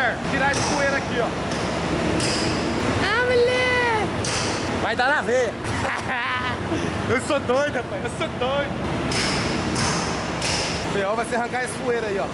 galera, tirar esse poeira aqui, ó. Ah, moleque! Vai dar na veia. Eu sou doido, rapaz, eu sou doido. O pior vai ser arrancar esse poeira aí, ó.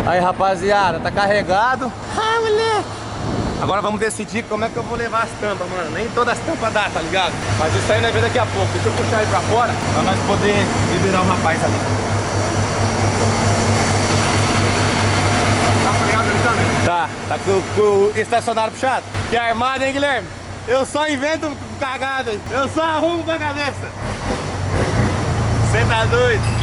Aí, rapaziada, tá carregado. Ah, moleque! Agora vamos decidir como é que eu vou levar as tampas, mano. Nem todas as tampas dá, tá ligado? Mas isso aí nós vemos daqui a pouco. Deixa eu puxar ele pra fora pra nós poder liberar o rapaz ali. Tá freado ali também? Tá com o estacionário puxado. Que armado, hein, Guilherme? Eu só invento cagada, hein? Eu só arrumo com a cabeça. Você tá doido?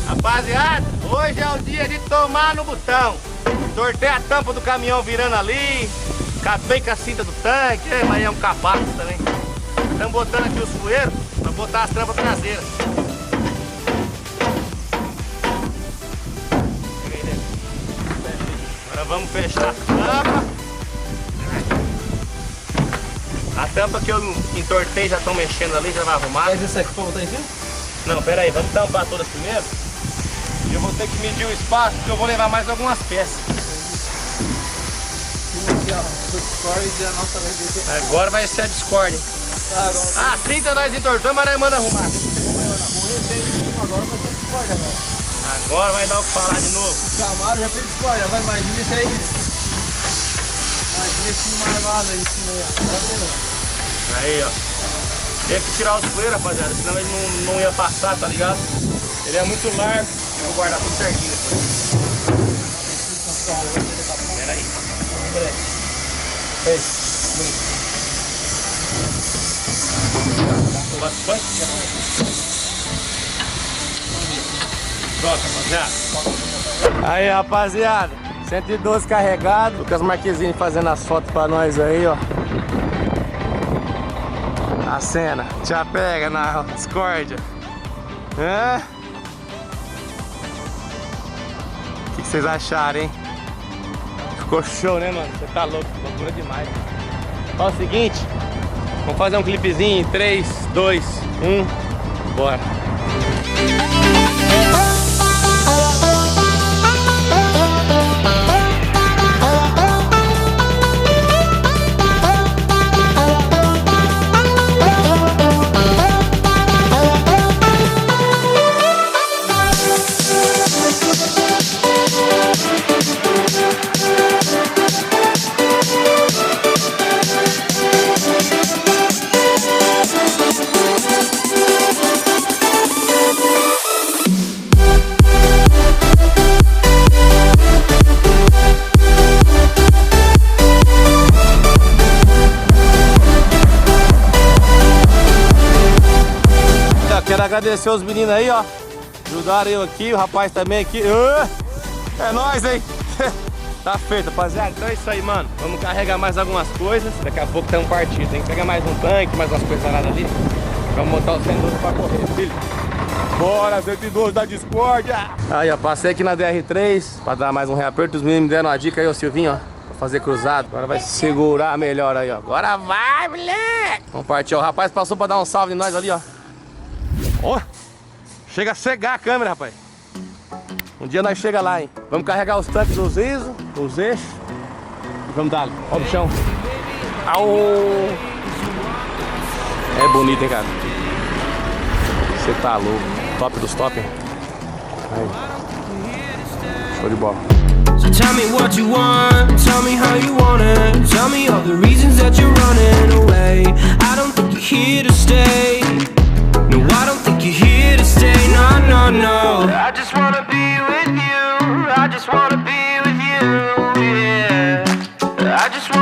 Rapaziada, hoje é o dia de tomar no botão. Tortei a tampa do caminhão virando ali. Acabei com a cinta do tanque, mas é um capacho também. Estamos botando aqui os fueiros para botar as tampas traseiras. Agora vamos fechar a tampa. A tampa que eu entortei já estão mexendo ali, já vai arrumar. Mas isso aqui pra botar em cima? Não, pera aí, vamos tampar todas primeiro. E eu vou ter que medir o espaço, porque eu vou levar mais algumas peças. Agora vai ser a Discord. Ah, 30 nós entortamos, mas nós manda arrumar. Agora vai dar o que falar de novo. Camaro já fez spoiler, vai, imagina isso aí. Imagina esse marvado aí em cima aí. Aí, ó. Teve que tirar os poeiros, rapaziada, senão ele não ia passar, tá ligado? Ele é muito largo. Eu vou guardar tudo certinho depois. Pera aí. Ei, bastante. Pronto, rapaziada. Aí, rapaziada. 112 carregado. Lucas Marquezine fazendo as fotos pra nós aí, ó. A cena. Já pega na discórdia. Hã? O que vocês acharam, hein? Ficou show, né, mano? Você tá louco. Loucura demais. Ó, o seguinte. Vamos fazer um clipezinho em 3, 2, 1. Bora. Quero agradecer os meninos aí, ó. Ajudaram eu aqui, o rapaz também aqui. É nóis, hein? Tá feito, rapaziada. Então é isso aí, mano. Vamos carregar mais algumas coisas. Daqui a pouco tem um partido. Tem que pegar mais um tanque, mais umas coisas nada ali. Vamos montar o 112 pra correr, filho. Bora, 112 da discórdia. Aí, ó, passei aqui na DR3 pra dar mais um reaperto. Os meninos me deram uma dica aí, ó, Silvinho, ó. Pra fazer cruzado. Agora vai segurar melhor aí, ó. Agora vai, moleque. Vamos partir, ó. O rapaz passou pra dar um salve em nós ali, ó. Ó, chega a cegar a câmera, rapaz. Um dia nós chega lá, hein. Vamos carregar os tanques dos ISO, os eixos. E vamos dar. Ó o chão. Au. É bonito, hein, cara. Você tá louco. Top dos top, hein. Aí. Show de bola. So tell me what you want, tell me how you want it. Tell me all the reasons that you're running away. I don't think you're here to stay. No, I don't think you're here to stay, no, no, no. I just wanna be with you, I just wanna be with you, yeah. I just wanna